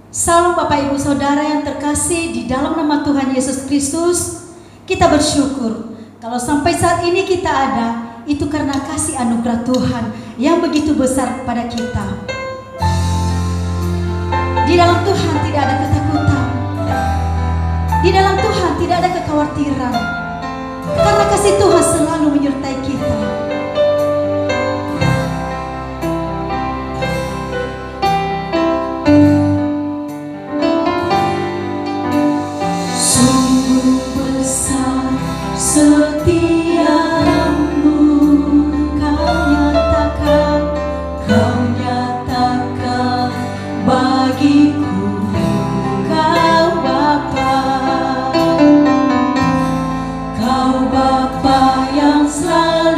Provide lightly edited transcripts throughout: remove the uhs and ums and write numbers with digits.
Salam Bapak Ibu Saudara yang terkasih di dalam nama Tuhan Yesus Kristus. Kita bersyukur kalau sampai saat ini kita ada, itu karena kasih anugerah Tuhan yang begitu besar kepada kita. Di dalam Tuhan tidak ada ketakutan, di dalam Tuhan tidak ada kekhawatiran, karena kasih Tuhan selalu menyertai kita. Setiamu kau nyatakan bagiku, kau Bapa yang selalu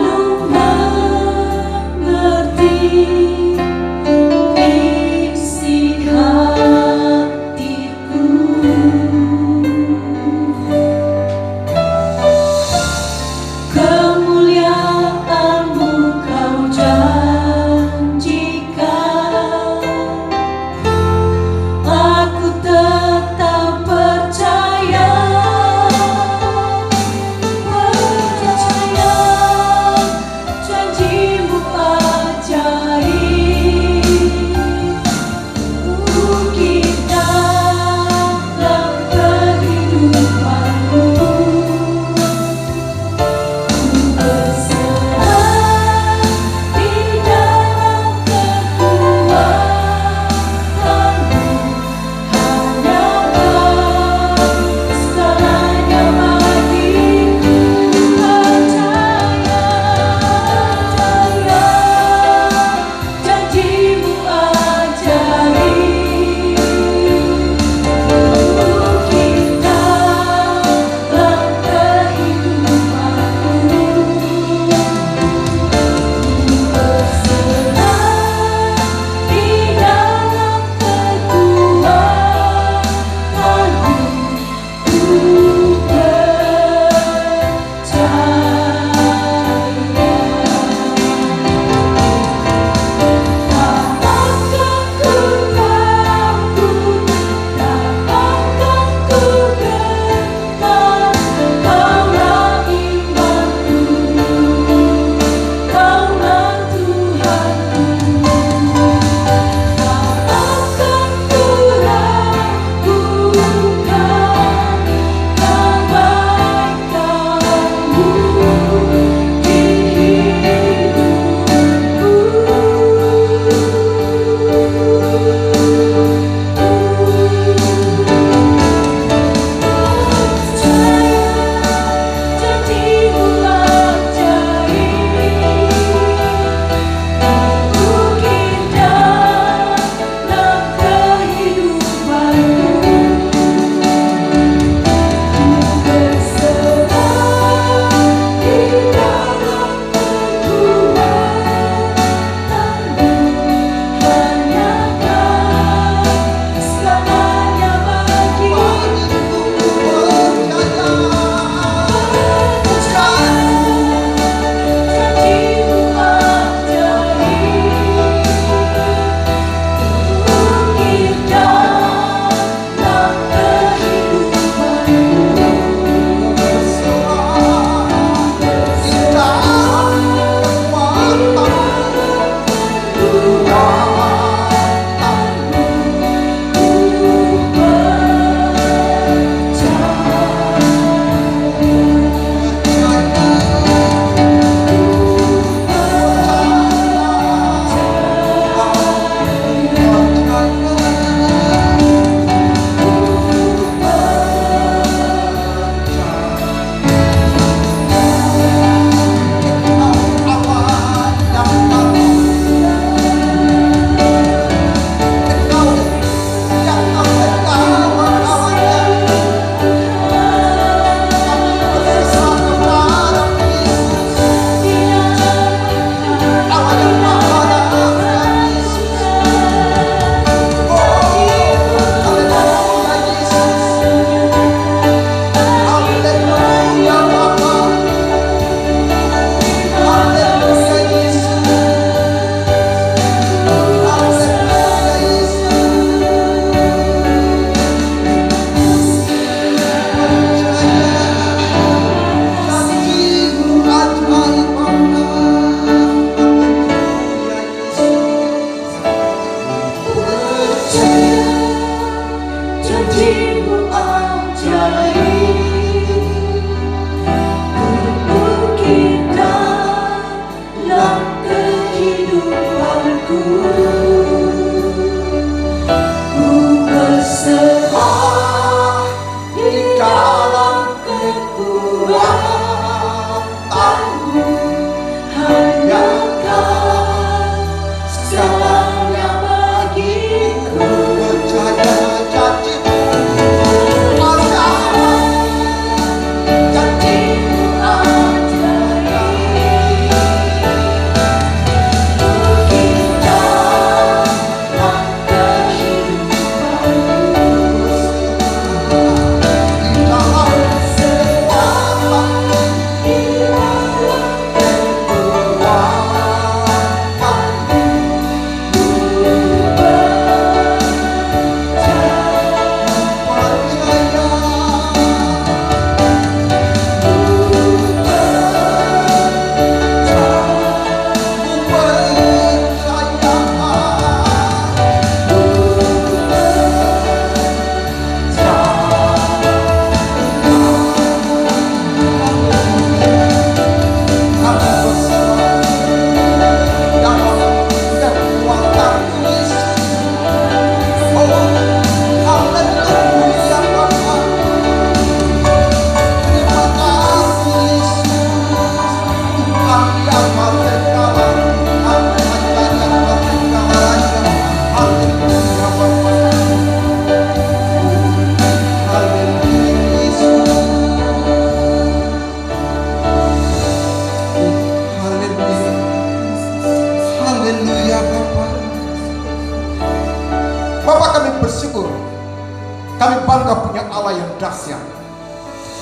Kami bangga punya Allah yang dahsyat,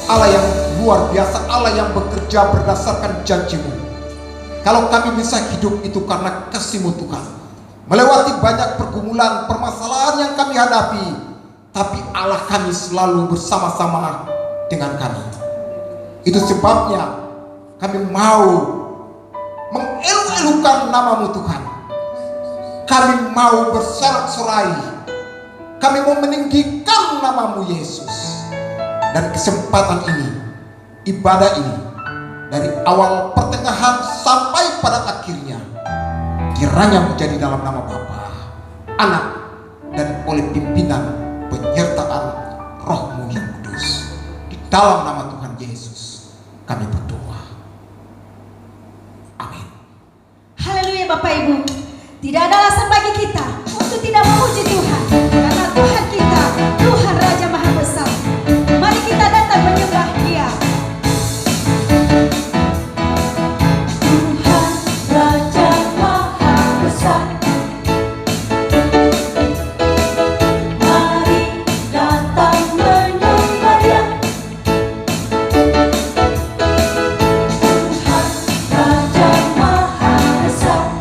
Allah yang luar biasa, Allah yang bekerja berdasarkan janji-Mu. Kalau kami bisa hidup itu karena kasih-Mu Tuhan. Melewati banyak pergumulan, permasalahan yang kami hadapi, tapi Allah kami selalu bersama-sama dengan kami. Itu sebabnya kami mau mengeluh-elukan nama-Mu Tuhan. Kami mau bersorak-sorai. Kami mau meninggikan nama-Mu Yesus. Dan kesempatan ini, ibadah ini, dari awal pertengahan sampai pada akhirnya, kiranya menjadi dalam nama Bapa, Anak, dan oleh pimpinan penyertaan Roh-Mu yang kudus. Di dalam nama Tuhan Yesus kami berdoa. Amin. Haleluya Bapak Ibu. Tidak ada alasan bagi kita untuk tidak memuji Tuhan, karena Tuhan kita, Tuhan Raja Maha Besar. Mari kita datang menyembah Dia. Tuhan Raja Maha Besar, mari datang menyembah Dia. Tuhan Raja Maha Besar,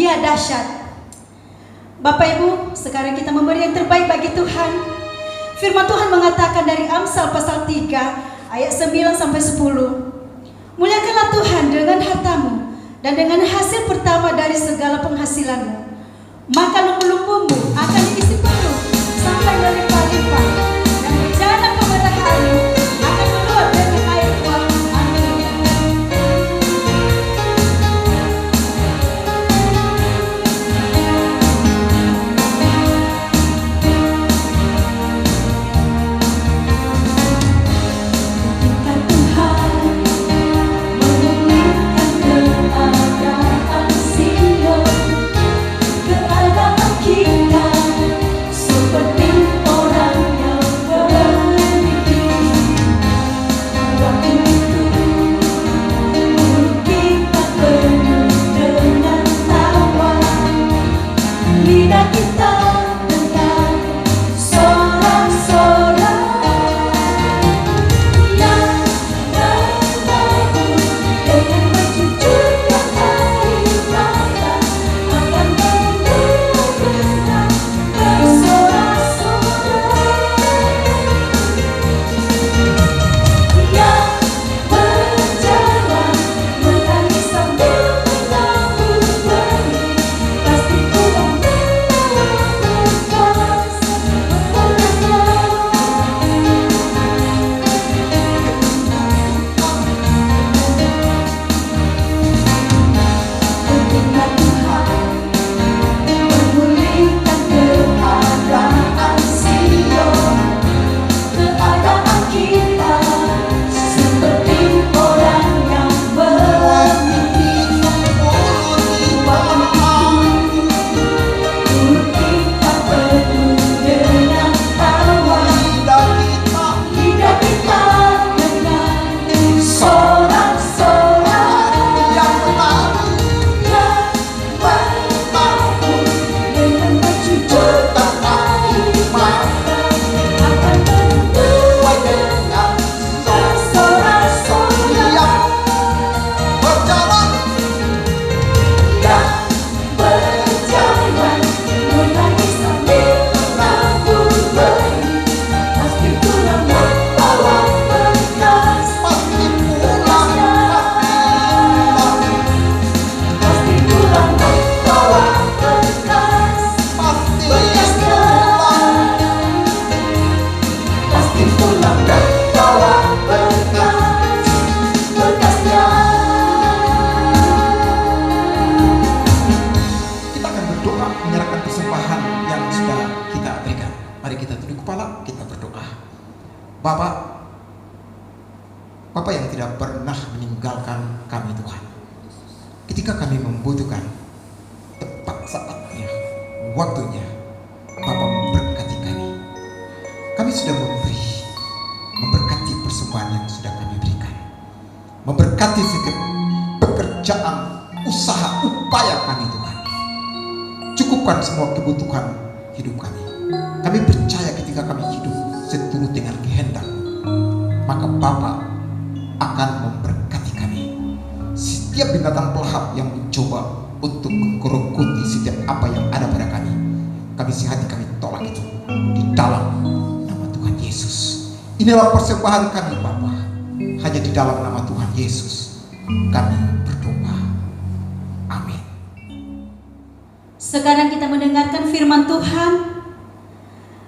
Dia dahsyat. Bapak Ibu, sekarang kita memberi yang terbaik bagi Tuhan. Firman Tuhan mengatakan dari Amsal pasal 3 ayat 9 sampai 10. Muliakanlah Tuhan dengan hartamu dan dengan hasil pertama dari segala penghasilanmu. Maka lumbu-lumbumu akan diisi penuh sampai melimpah-limpah, dan bejana pemerahanmu akan keluar dari air buah anggur. Keadaan membutuhkan, tepat saatnya, waktunya Bapa memberkati kami. Kami sudah memberi, memberkati persembahan yang sudah kami berikan, memberkati setiap pekerjaan, usaha, upaya kami Tuhan. Cukupkan semua kebutuhan hidup kami. Kami percaya ketika kami hidup seturut dengan kehendak-Mu, maka Bapa akan memberkati kami. Setiap binatang pelahap yang mencoba untuk menggerogoti setiap apa yang ada pada kami, sehati kami tolak itu di dalam nama Tuhan Yesus. Inilah persembahan kami Bapa, hanya di dalam nama Tuhan Yesus kami berdoa. Amin. Sekarang kita mendengarkan firman Tuhan.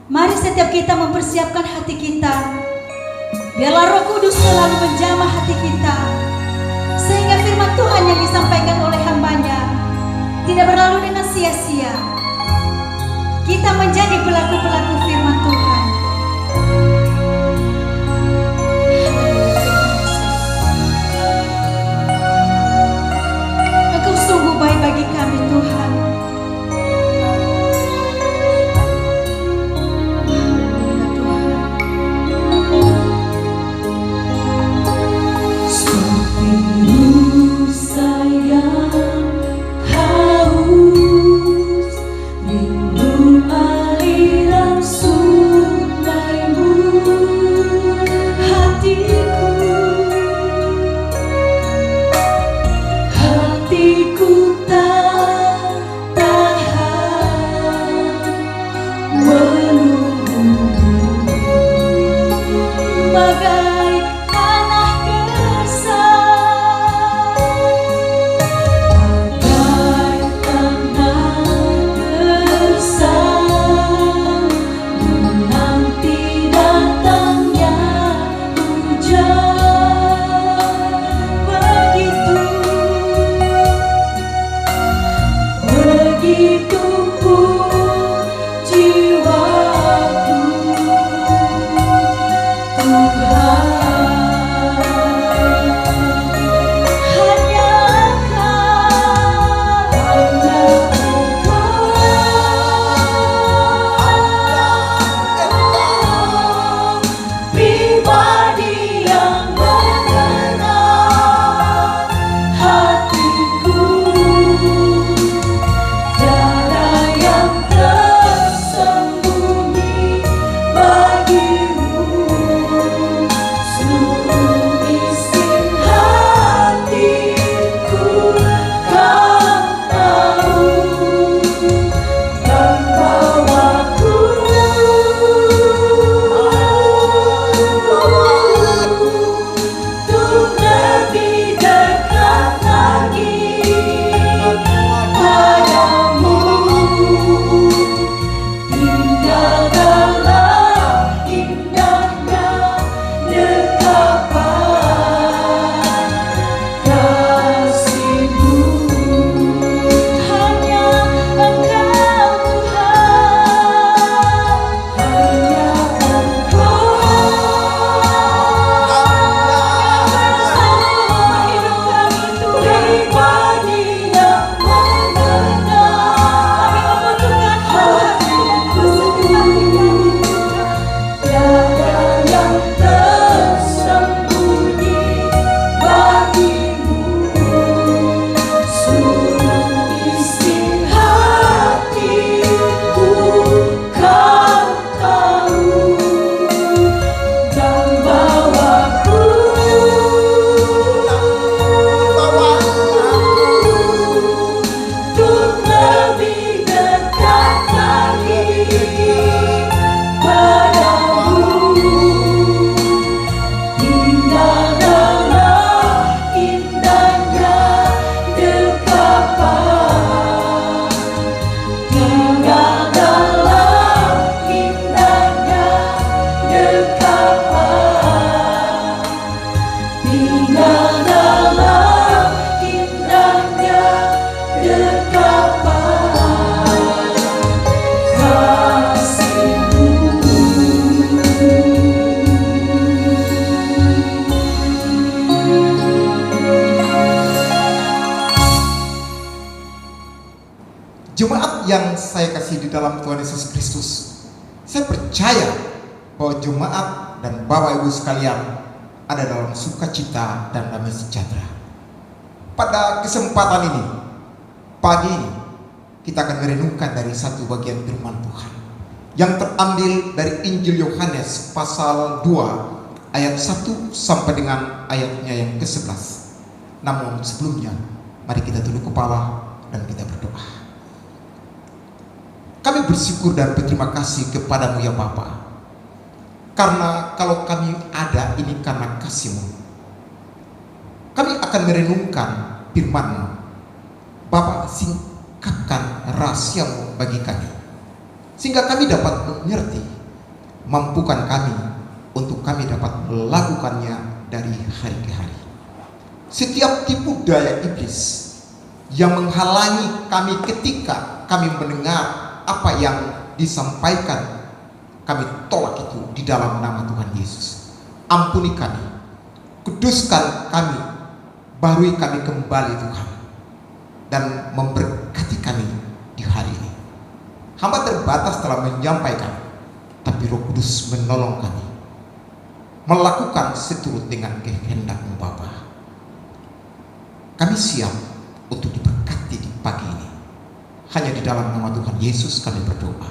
Mari setiap kita mempersiapkan hati kita. Biarlah Roh Kudus selalu menjamah hati kita, sehingga firman Tuhan yang disampaikan oleh hamba-Nya tidak berlalu dengan sia-sia. Kita menjadi pelaku-pelaku firman Tuhan. Engkau sungguh baik bagi kami Tuhan. Tuhan dalam Tuhan Yesus Kristus, saya percaya bahwa jemaat dan Bapak Ibu sekalian ada dalam sukacita dan damai sejahtera. Pada kesempatan ini, pagi ini, kita akan merenungkan dari satu bagian firman Tuhan yang terambil dari Injil Yohanes pasal 2 ayat 1 sampai dengan ayatnya yang ke-11. Namun sebelumnya, mari kita tunduk kepala dan kita berdoa. Kami bersyukur dan berterima kasih kepadamu ya Bapa, karena kalau kami ada ini karena kasih-Mu. Kami akan merenungkan firman-Mu. Bapa, singkapkan rahasia-Mu bagi kami, sehingga kami dapat mengerti. Mampukan kami untuk kami dapat melakukannya dari hari ke hari. Setiap tipu daya iblis yang menghalangi kami ketika kami mendengar apa yang disampaikan, kami tolak itu di dalam nama Tuhan Yesus. Ampuni kami, kuduskan kami, barui kami kembali Tuhan, dan memberkati kami di hari ini. Hamba terbatas telah menyampaikan, tapi Roh Kudus menolong kami melakukan seturut dengan kehendak-Mu Bapa. Kami siap untuk diberkati di pagi ini. Hanya di dalam nama Tuhan Yesus kami berdoa.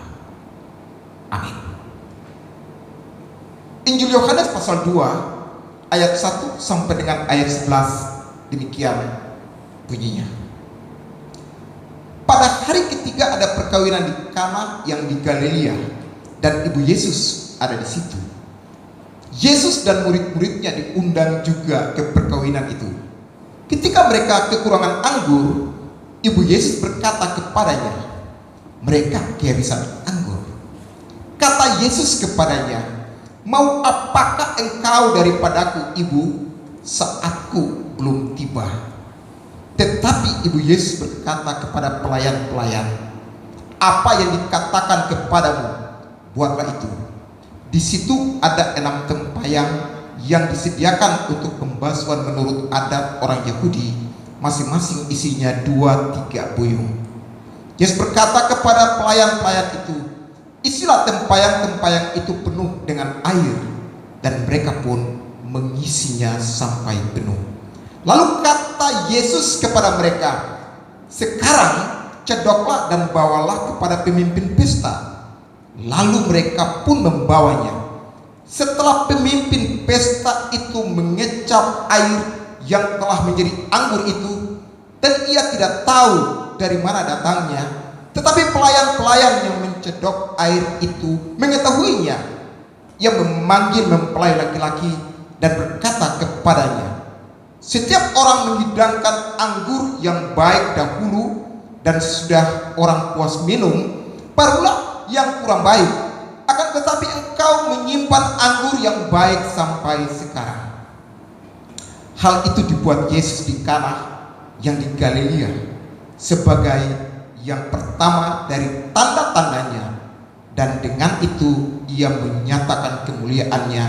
Amin. Injil Yohanes pasal 2 ayat 1 sampai dengan ayat 11 demikian bunyinya. Pada hari ketiga ada perkawinan di Kana yang di Galilea, dan ibu Yesus ada di situ. Yesus dan murid-muridnya diundang juga ke perkawinan itu. Ketika mereka kekurangan anggur, ibu Yesus berkata kepadanya, mereka kehabisan anggur. Kata Yesus kepadanya, mau apakah engkau daripadaku, ibu? Saatku belum tiba. Tetapi ibu Yesus berkata kepada pelayan-pelayan, apa yang dikatakan kepadamu, buatlah itu. Di situ ada 6 tempayan yang disediakan untuk pembasuhan menurut adat orang Yahudi, masing-masing isinya 2-3 buyung. Yesus berkata kepada pelayan-pelayan itu, isilah tempayan-tempayan itu penuh dengan air, dan mereka pun mengisinya sampai penuh. Lalu kata Yesus kepada mereka, sekarang cedoklah dan bawalah kepada pemimpin pesta. Lalu mereka pun membawanya. Setelah pemimpin pesta itu mengecap air yang telah menjadi anggur itu, dan ia tidak tahu dari mana datangnya, tetapi pelayan-pelayan yang mencedok air itu mengetahuinya. Ia memanggil mempelai laki-laki dan berkata kepadanya, setiap orang menghidangkan anggur yang baik dahulu, dan sudah orang puas minum, barulah yang kurang baik. Akan tetapi engkau menyimpan anggur yang baik sampai sekarang. Hal itu dibuat Yesus di Kana yang di Galilea sebagai yang pertama dari tanda-tandanya, dan dengan itu ia menyatakan kemuliaannya,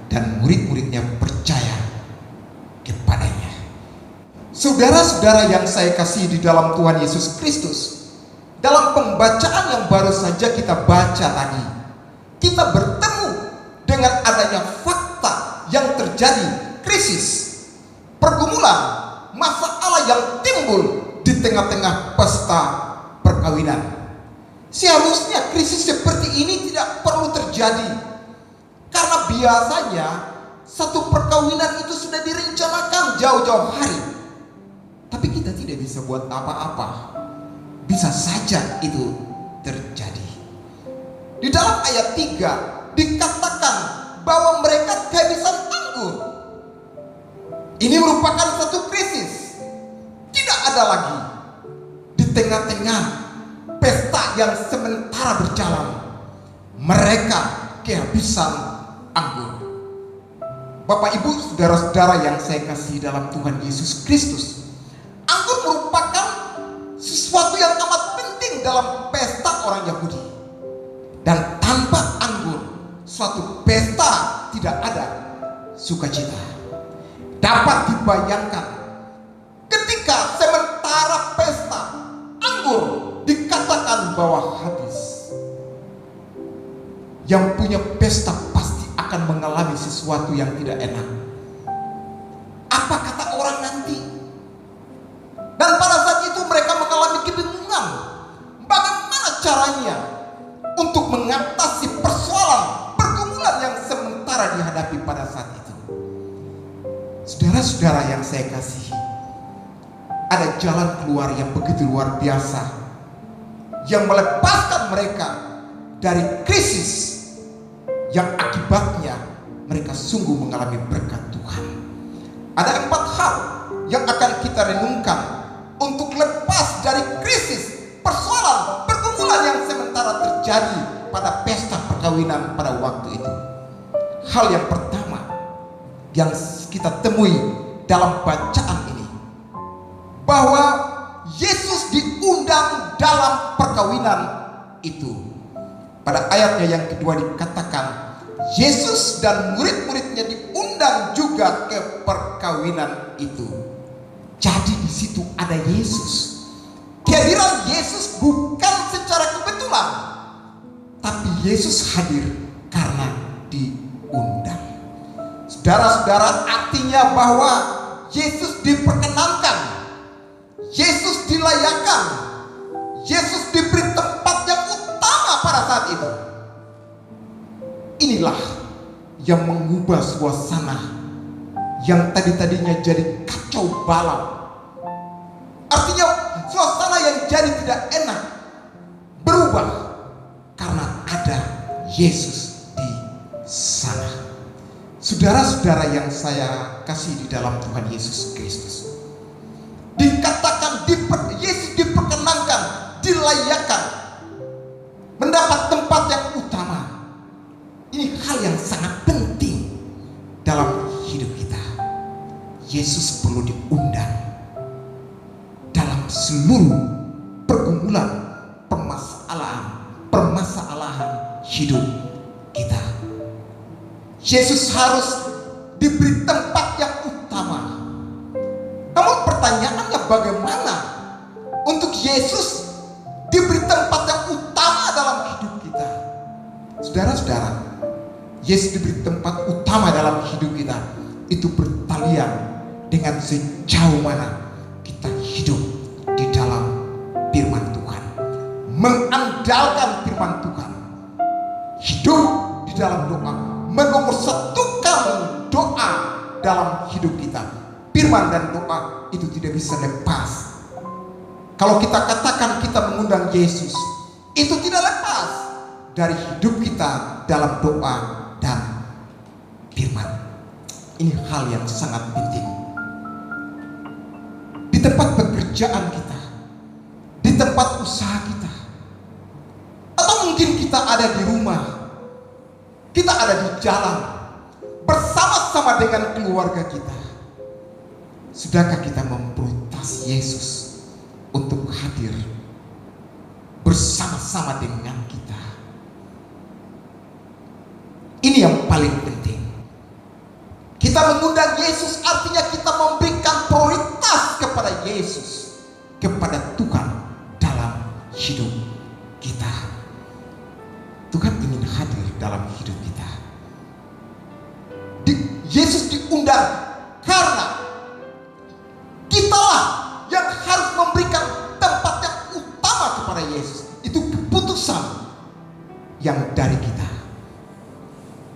dan murid-muridnya percaya kepadanya. Saudara-saudara yang saya kasih di dalam Tuhan Yesus Kristus, dalam pembacaan yang baru saja kita baca tadi, kita bertemu dengan adanya fakta yang terjadi, krisis, pergumulan, masalah yang timbul di tengah-tengah pesta perkawinan. Seharusnya krisis seperti ini tidak perlu terjadi, karena biasanya satu perkawinan itu sudah direncanakan jauh-jauh hari. Tapi kita tidak bisa buat apa-apa. Bisa saja itu terjadi. Di dalam ayat 3 dikatakan bahwa mereka kehabisan anggur. Ini merupakan satu krisis. Tidak ada lagi di tengah-tengah pesta yang sementara berjalan, mereka kehabisan anggur. Bapak, Ibu, saudara-saudara yang saya kasih dalam Tuhan Yesus Kristus, anggur merupakan sesuatu yang amat penting dalam pesta orang Yahudi. Dan tanpa anggur, suatu pesta tidak ada sukacita. Dapat dibayangkan ketika sementara pesta anggur dikatakan bahwa habis. Yang punya pesta pasti akan mengalami sesuatu yang tidak enak. Apa kata orang nanti? Dan pada saat itu mereka mengalami kebingungan. Bagaimana caranya untuk mengatasi persoalan pergumulan yang sementara dihadapi pada saat itu? Saudara-saudara yang saya kasihi, ada jalan keluar yang begitu luar biasa, yang melepaskan mereka dari krisis yang akibatnya mereka sungguh mengalami berkat Tuhan. Ada 4 hal yang akan kita renungkan untuk lepas dari krisis, persoalan, pergumulan yang sementara terjadi pada pesta perkawinan pada waktu itu. Hal yang pertama yang kita temui dalam bacaan ini, bahwa Yesus diundang dalam perkawinan itu. Pada ayatnya yang kedua dikatakan, Yesus dan murid-muridnya diundang juga ke perkawinan itu. Jadi di situ ada Yesus. Kehadiran Yesus bukan secara kebetulan, tapi Yesus hadir karena diundang. Saudara-saudara, artinya bahwa Yesus diperkenankan, Yesus dilayakkan, Yesus diberi tempat yang utama pada saat itu. Inilah yang mengubah suasana yang tadinya jadi kacau balau. Artinya suasana yang jadi tidak enak berubah karena ada Yesus di sana. Saudara-saudara yang saya kasih di dalam Tuhan Yesus Kristus, dikatakan Yesus diperkenankan, dilayakkan, mendapat tempat yang utama. Ini hal yang sangat penting dalam hidup kita. Yesus perlu diundang dalam seluruh pergumulan, permasalahan hidup kita. Yesus harus diberi tempat yang utama. Namun pertanyaannya, bagaimana untuk Yesus diberi tempat yang utama dalam hidup kita? Saudara-saudara, Yesus diberi tempat utama dalam hidup kita itu bertalian dengan sejauh mana kita hidup di dalam firman Tuhan, mengandalkan firman Tuhan, hidup di dalam doa, menomorsatukan doa dalam hidup kita. Firman dan doa itu tidak bisa lepas. Kalau kita katakan kita mengundang Yesus, itu tidak lepas dari hidup kita dalam doa dan firman. Ini hal yang sangat penting. Di tempat pekerjaan kita, di tempat usaha kita, atau mungkin kita ada di rumah, kita ada di jalan bersama-sama dengan keluarga kita. Sudahkah kita memprotes Yesus untuk hadir bersama-sama dengan kita? Ini yang paling penting. Kita mengundang Yesus artinya kita memberikan prioritas kepada Yesus, kepada Tuhan dalam hidup kita. Tuhan ingin hadir dalam hidup kita. Yesus diundang karena kitalah yang harus memberikan tempat yang utama kepada Yesus. Itu keputusan yang dari kita.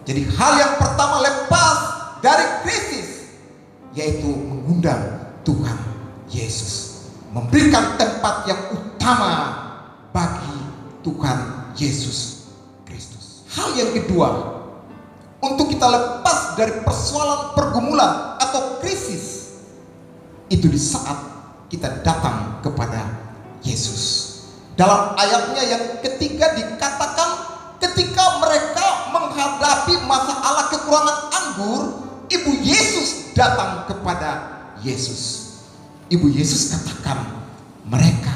Jadi hal yang pertama lepas dari krisis, yaitu mengundang Tuhan Yesus, memberikan tempat yang utama bagi Tuhan Yesus Kristus. Hal yang kedua, untuk kita lepas dari persoalan pergumulan atau krisis, itu di saat kita datang kepada Yesus. Dalam ayatnya yang ketiga dikatakan, ketika mereka menghadapi masalah kekurangan anggur, Ibu Yesus datang kepada Yesus. Ibu Yesus katakan, mereka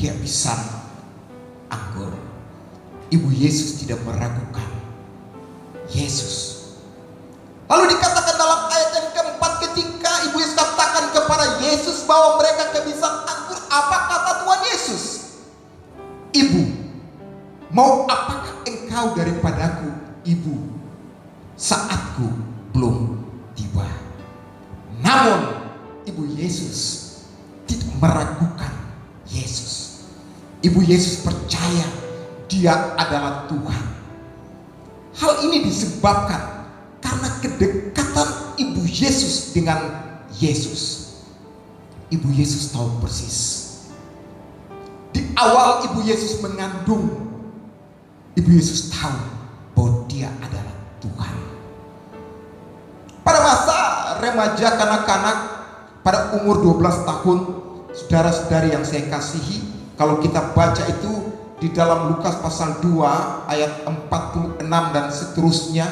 kehabisan anggur. Ibu Yesus tidak meragukan Yesus. Lalu dikatakan dalam ayat yang keempat, ketika Ibu Yesus katakan kepada Yesus bahwa mereka kehabisan anggur, apa kata Tuhan Yesus? Ibu, mau apakah engkau daripadaku, Ibu, saatku belum tiba. Namun Ibu Yesus tidak meragukan Yesus. Ibu Yesus percaya Dia adalah Tuhan. Hal ini disebabkan karena kedekatan Ibu Yesus dengan Yesus. Ibu Yesus tahu persis. Di awal Ibu Yesus mengandung, Ibu Yesus tahu bahwa Dia adalah Tuhan. Pada masa remaja kanak-kanak, pada umur 12 tahun, saudara-saudari yang saya kasihi, kalau kita baca itu di dalam Lukas pasal 2 ayat 46 dan seterusnya,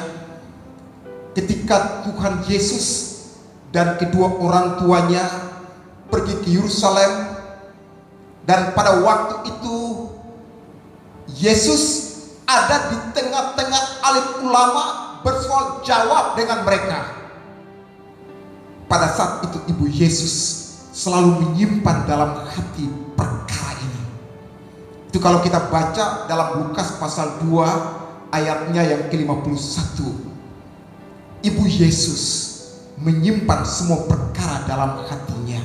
ketika Tuhan Yesus dan kedua orang tuanya pergi ke Yerusalem, dan pada waktu itu Yesus ada di tengah-tengah alim ulama bersoal jawab dengan mereka. Pada saat itu Ibu Yesus selalu menyimpan dalam hati perkara ini. Itu kalau kita baca dalam Lukas pasal 2 ayatnya yang ke-51. Ibu Yesus menyimpan semua perkara dalam hatinya.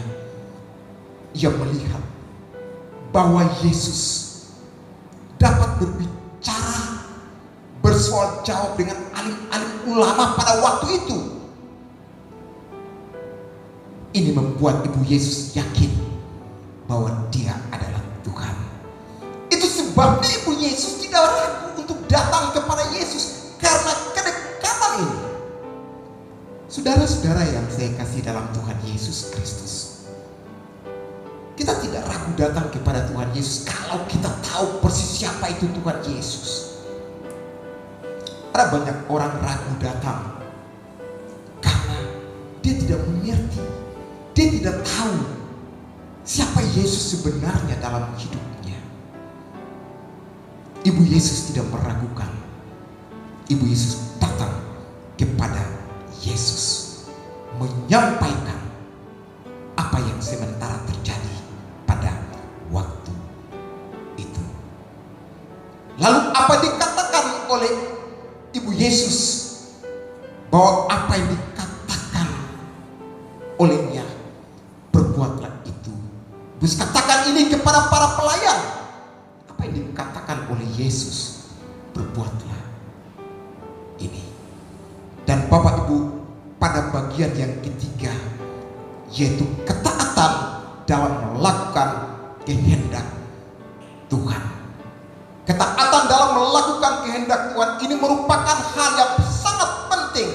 Ia melihat bahwa Yesus dapat berbicara, bersoal jawab dengan alim-alim ulama pada waktu itu. Ini membuat Ibu Yesus yakin bahwa Dia adalah Tuhan. Itu sebabnya Ibu Yesus tidak ragu untuk datang kepada Yesus karena kedekatan ini. Saudara-saudara yang saya kasih dalam Tuhan Yesus Kristus, kita tidak ragu datang kepada Tuhan Yesus kalau kita tahu persis siapa itu Tuhan Yesus. Ada banyak orang ragu datang karena dia tidak mengerti, dia tidak tahu siapa Yesus sebenarnya dalam hidupnya. Ibu Yesus tidak meragukan. Ibu Yesus datang kepada Yesus, menyampaikan apa yang sementara terjadi pada waktu itu. Lalu apa dikatakan oleh Ibu Yesus? Bahwa apa yang dikatakan olehnya, berbuatlah itu. Terus katakan ini kepada para pelayan. Apa yang dikatakan oleh Yesus? Berbuatlah ini. Dan Bapak Ibu, pada bagian yang ketiga, yaitu ketaatan dalam melakukan kehendak Tuhan. Ketaatan dalam melakukan kehendak Tuhan ini merupakan hal yang sangat penting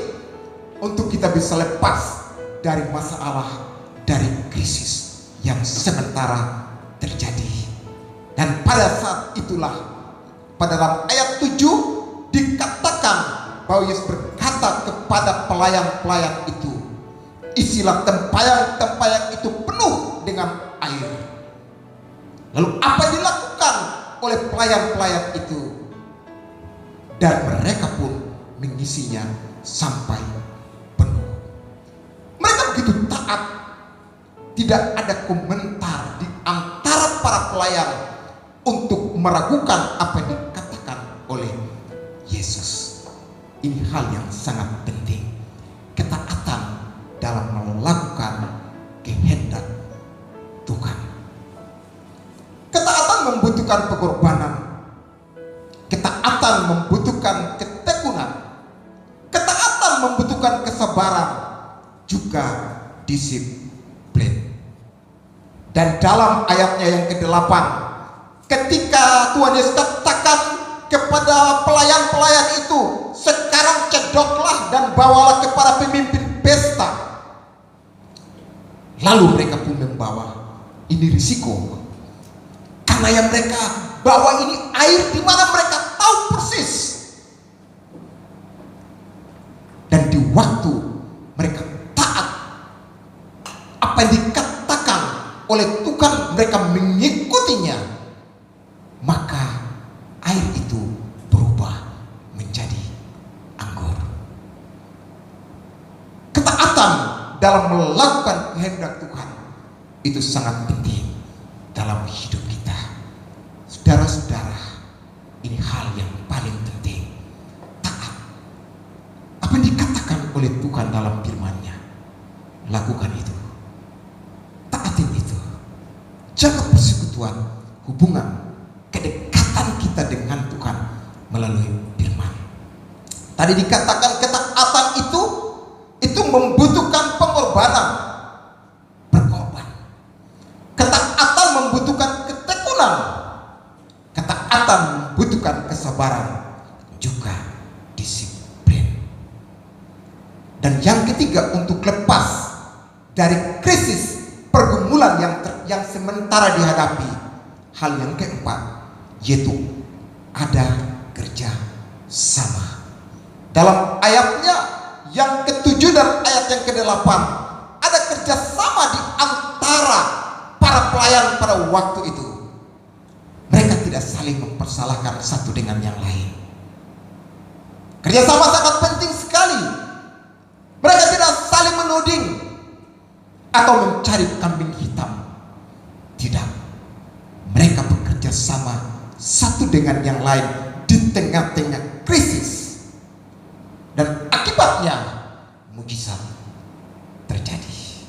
untuk kita bisa lepas dari masalah, dari krisis yang sementara terjadi. Dan pada saat itulah, pada dalam ayat 7 dikatakan bahwa Yesus berkata kepada pelayan-pelayan itu, isilah tempayan-tempayan itu penuh dengan air. Lalu apa yang dilakukan oleh pelayan-pelayan itu? Dan mereka pun mengisinya sampai penuh. Mereka begitu taat. Tidak ada komentar di antara para pelayan untuk meragukan apa yang dikatakan oleh Yesus. Ini hal yang sangat penting. Ketaatan dalam melakukan kehendak Tuhan. Ketaatan membutuhkan pengorbanan. Ketaatan membutuhkan ketekunan. Ketaatan membutuhkan kesabaran, juga disiplin. Dan dalam ayatnya yang ke-8, ketika Tuhan Yesus katakan kepada pelayan-pelayan itu, sekarang cedoklah dan bawalah kepada pemimpin pesta. Lalu mereka pun membawa. Ini risiko, karena yang mereka bawa ini air di mana mereka tahu persis. Dan di waktu mereka taat apa yang dikatakan oleh Tuhan, mereka mengikutinya, maka air itu berubah menjadi anggur. Ketaatan dalam melakukan kehendak Tuhan itu sangat penting dalam hidup kita. Saudara-saudara, ini hal yang paling penting. oleh Tuhan dalam firman-Nya. Lakukan itu. Taatin itu. Jaga persekutuan, hubungan, kedekatan kita dengan Tuhan melalui firman. Tadi dikatakan ketaatan itu membutuhkan pengorbanan, berkorban. Ketaatan membutuhkan ketekunan. Ketaatan membutuhkan kesabaran, juga disiplin. Dan yang ketiga, untuk lepas dari krisis pergumulan yang sementara dihadapi, hal yang keempat yaitu ada kerja sama. Dalam ayatnya yang ke-7 dan ayat yang ke-8 ada kerjasama di antara para pelayan pada waktu itu. Mereka tidak saling mempersalahkan satu dengan yang lain. Kerjasama sangat penting sekali. Mereka tidak saling menuding atau mencari kambing hitam. Tidak. Mereka bekerja sama satu dengan yang lain di tengah-tengah krisis. Dan akibatnya mujizat terjadi.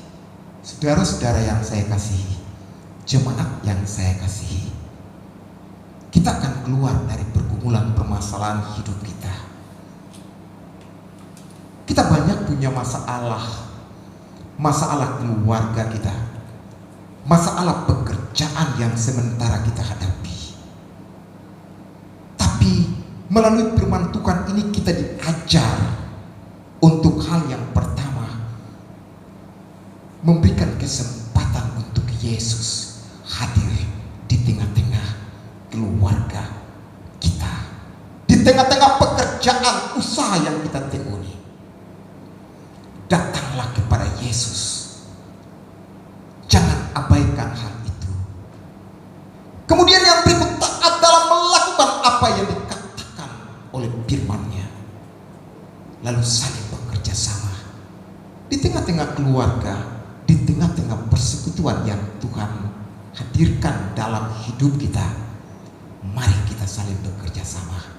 Saudara-saudara yang saya kasihi, jemaat yang saya kasihi, kita akan keluar dari pergumulan permasalahan hidup kita. Kita banyak punya masalah keluarga kita, masalah pekerjaan yang sementara kita hadapi. Tapi melalui firman Tuhan ini kita diajar untuk hal yang pertama, memberikan kesempatan untuk Yesus hadir di tengah-tengah keluarga kita, di tengah-tengah pekerjaan usaha yang kita tekuni. Datanglah kepada Yesus, jangan abaikan hal itu. Kemudian yang berikut, taat dalam melakukan apa yang dikatakan oleh firman-Nya, lalu saling bekerja sama di tengah-tengah keluarga, di tengah-tengah persekutuan yang Tuhan hadirkan dalam hidup kita. Mari kita saling bekerja sama,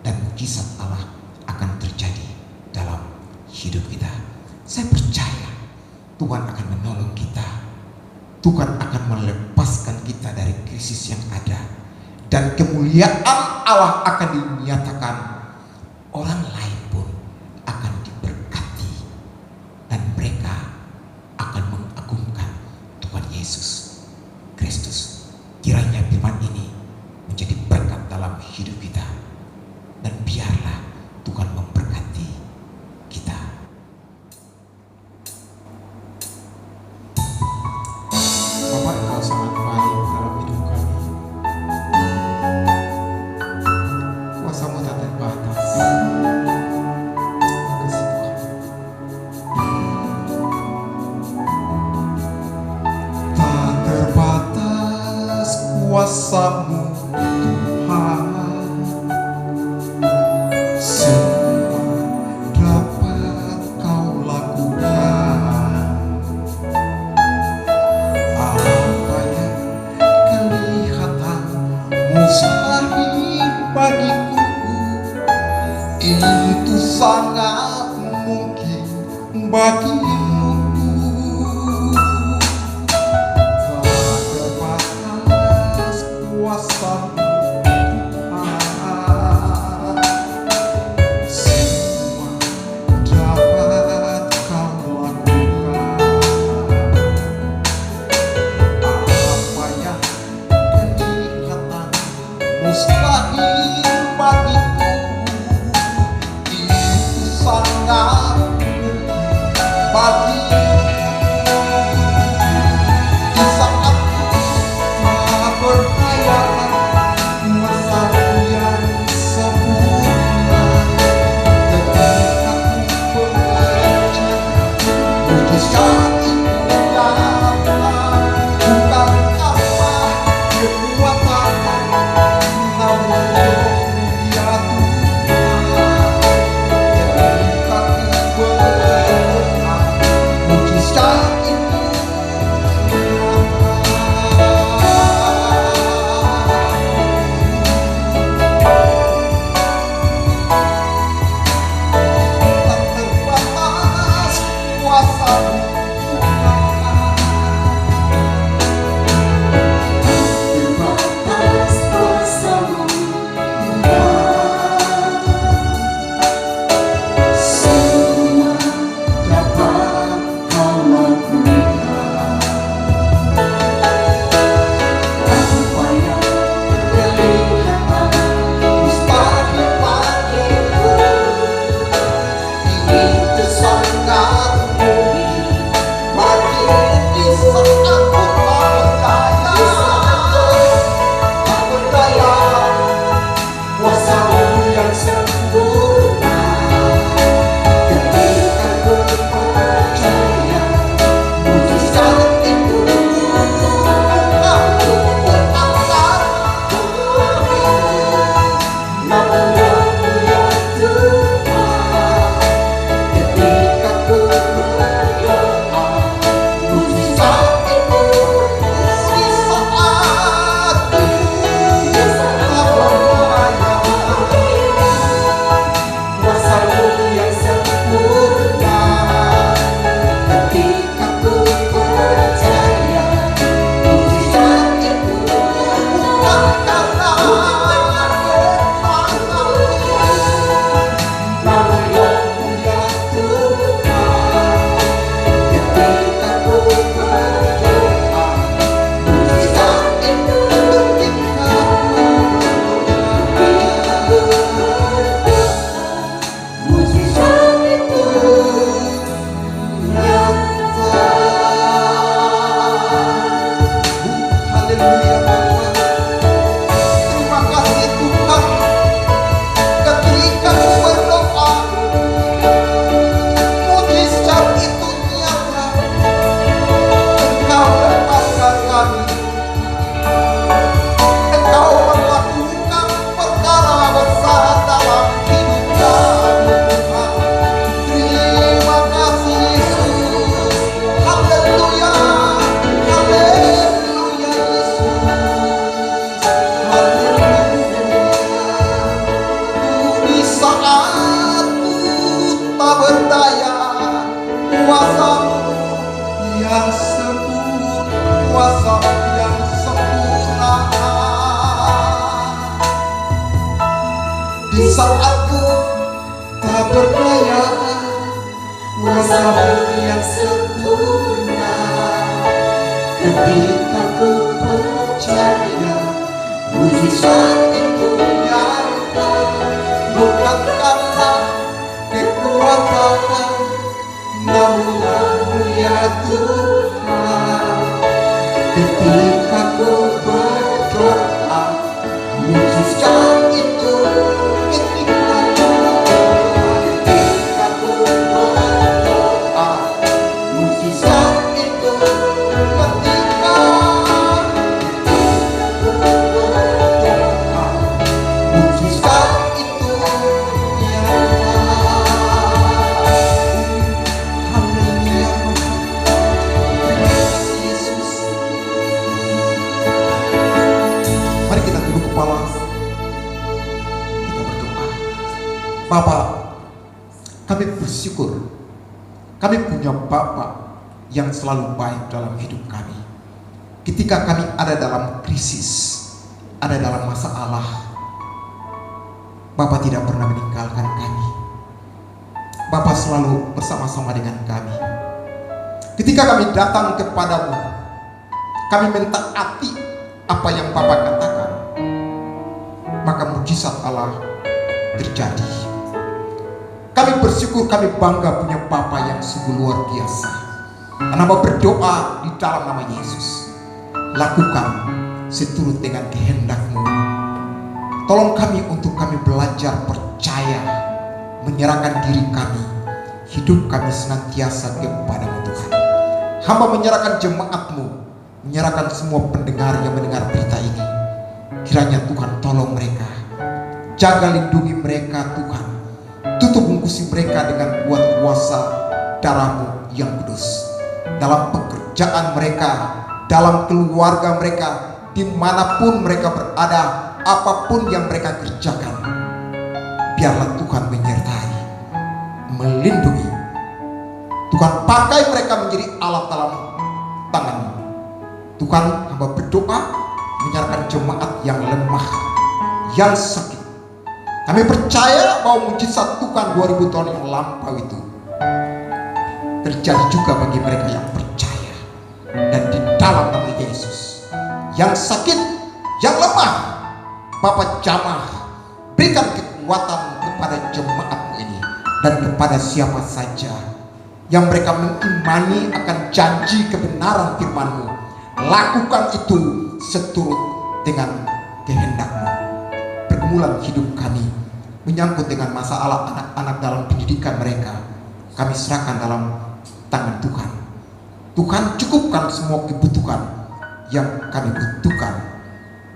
dan mujizat Allah akan terjadi dalam hidup kita. Saya percaya Tuhan akan menolong kita. Tuhan akan melepaskan kita dari krisis yang ada, dan kemuliaan Allah akan dinyatakan. Orang lain pun akan diberkati, dan mereka akan mengagungkan Tuhan Yesus Kristus. Kiranya firman ini menjadi berkat dalam hidup kita, dan biarlah Tuhan memberkati kita. Bapak, Engkau sangat baik dalam hidup kami. Kuasa-Mu tak terbatas. Terima kasih Tuhan. Tak terbatas kuasa-Mu Tuhan, semua dapat Kau lakukan. Apa yang kelihatan mustahil bagiku, itu sangat mungkin bagimu. Tak terbatas kuasa-Mu Tuhan, semua dapat Kau lakukan. Apa yang kelihatan mustahil bagiku, itu sangat mungkin bagimu. Di saat tak berdaya, masalah yang sempurna, ketika ku bekerja, mujizat itu datang. Bukan karena kekuatanmu, namun Dia Tuhan. Ketika ku berdoa, mujizat itu tak terbatas saat tak berdaya, kuasa-Mu yang sempurna, kuasa-Mu yang sempurna. Di saat ku tak berdaya, kuasa-Mu yang sempurna. Ketika ku percaya, mujizat itu nyata, bukan karena kekuatan, namun Mu ya Tuhan. Ketika ku berdoa, mujizat itu ketika ku berdoa, mujizat itu ketika ku berdoa, mujizat itu nyata. Haleluya, terima kasih Yesus. Mari kita tunduk kepala, kita berdoa. Bapa, kami bersyukur kami punya Bapa yang selalu baik dalam hidup kami. Ketika kami ada dalam krisis, ada dalam masalah, Bapa tidak pernah meninggalkan kami. Bapa selalu bersama-sama dengan kami. Ketika kami datang kepadamu, kami mentaati apa yang Bapa katakan, maka mujizat Allah terjadi. Kami bersyukur, kami bangga punya Bapa yang sungguh luar biasa. Karena berdoa di dalam nama Yesus, lakukan seturut dengan kehendak-Mu. Tolong kami untuk kami belajar percaya, menyerahkan diri kami, hidup kami senantiasa kepada-Mu Tuhan. Hamba menyerahkan jemaat-Mu, menyerahkan semua pendengar yang mendengar berita ini. Kiranya Tuhan tolong mereka, jaga lindungi mereka Tuhan. Tutup bungkusi mereka dengan kuat kuasa darah-Mu yang kudus. Dalam pekerjaan mereka, dalam keluarga mereka, dimanapun mereka berada, apapun yang mereka kerjakan, biarlah Tuhan menyertai, melindungi. Tuhan pakai mereka menjadi alat dalam tangan-Mu. Tuhan, hamba berdoa menyerahkan jemaat yang lemah, yang sakit. Kami percaya bahwa mujizat Tuhan 2000 tahun yang lampau itu terjadi juga bagi mereka yang percaya. Dan di dalam nama Yesus, yang sakit, yang lemah, Bapa jamah, berikan kekuatan kepada jemaat-Mu ini dan kepada siapa saja yang mereka mengimani akan janji kebenaran firman-Mu. Lakukan itu seturut dengan kehendak-Mu. Pergumulan hidup kami menyangkut dengan masalah anak-anak dalam pendidikan mereka, kami serahkan dalam tangan Tuhan. Tuhan, cukupkan semua kebutuhan yang kami butuhkan.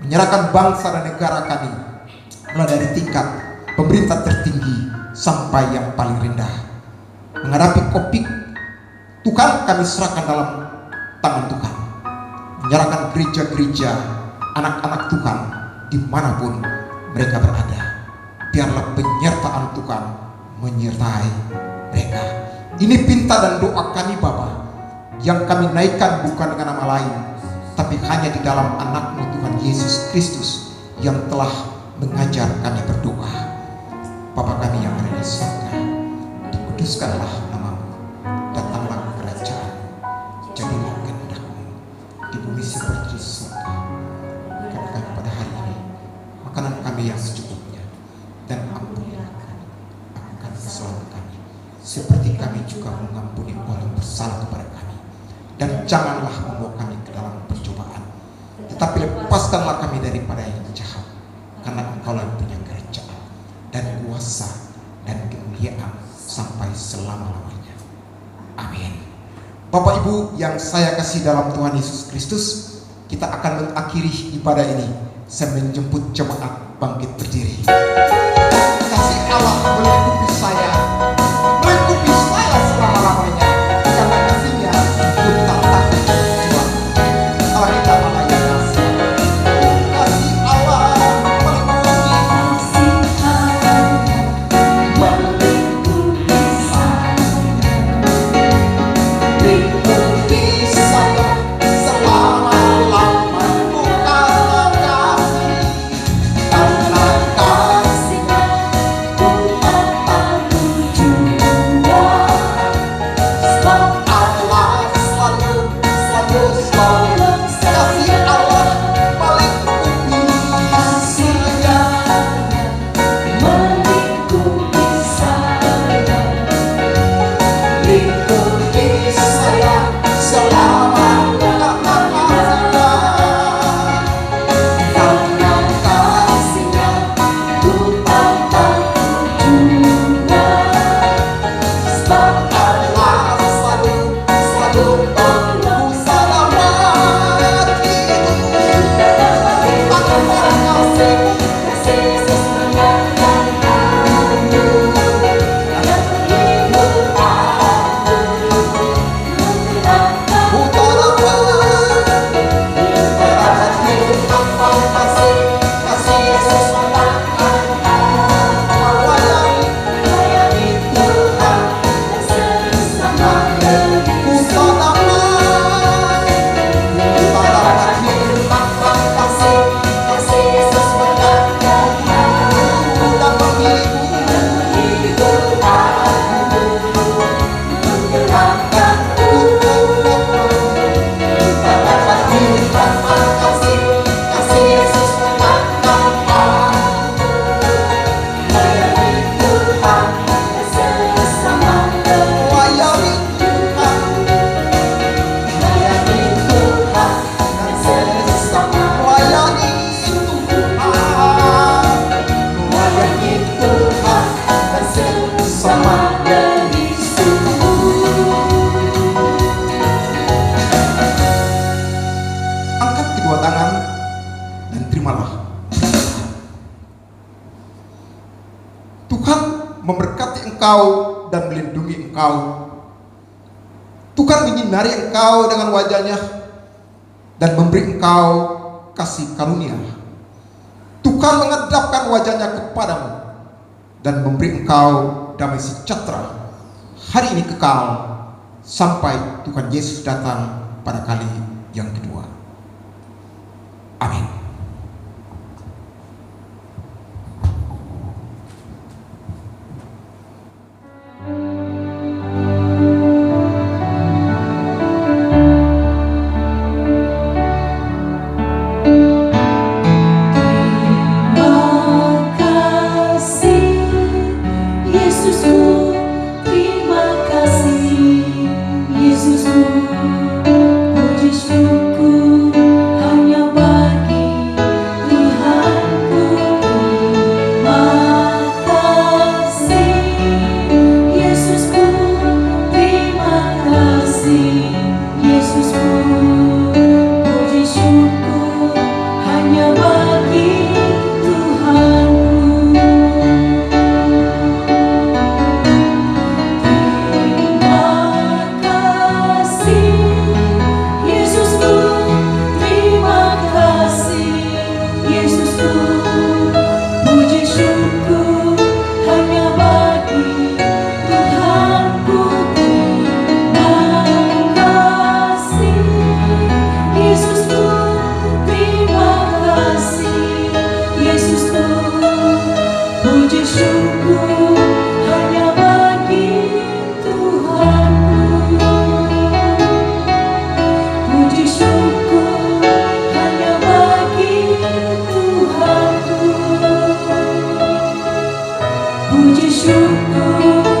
Menyerahkan bangsa dan negara kami, mulai dari tingkat pemerintah tertinggi sampai yang paling rendah. Menghadapi COVID, Tuhan kami serahkan dalam tangan Tuhan. Menyerahkan gereja-gereja, anak-anak Tuhan dimanapun mereka berada. Biarlah penyertaan Tuhan menyertai mereka. Ini pinta dan doa kami Bapa, yang kami naikkan bukan dengan nama lain, tapi hanya di dalam anak-Mu Tuhan Yesus Kristus yang telah mengajar kami berdoa. Bapa kami yang ada di surga, dikuduskanlah nama-Mu, datanglah kerajaan, jadilah kehendak-Mu di bumi seperti di surga. Berikan kami pada hari ini makanan kami yang secukupnya, dan ampunilah kami akan kesalahan kami, seperti kami juga mengampuni orang yang bersalah kepada kami. Dan janganlah membawa kami ke dalam pencobaan, tetapi lepaskanlah kami daripada yang jahat, karena Engkaulah yang punya kerajaan dan kuasa dan kemuliaan sampai selama-lamanya. Amin. Bapak Ibu yang saya kasih dalam Tuhan Yesus Kristus, kita akan mengakhiri ibadah ini. Saya menjemput jemaat bangkit berdiri. Kasih Allah melingkupi saya selama-lamanya, karena kasihnya hidup tak takut berjuang. Kalau kita melayani kasih Allah melingkupi, selamat dari angkat kedua tangan dan terimalah. Tuhan memberkati engkau dan melindungi engkau. Tuhan menyinari engkau dengan wajahnya dan memberi engkau kasih karunia. Tuhan menghadapkan wajahnya kepadamu dan memberi engkau damai sejahtera hari ini kekal sampai Tuhan Yesus datang pada kali yang kedua. Amin. Puji syukur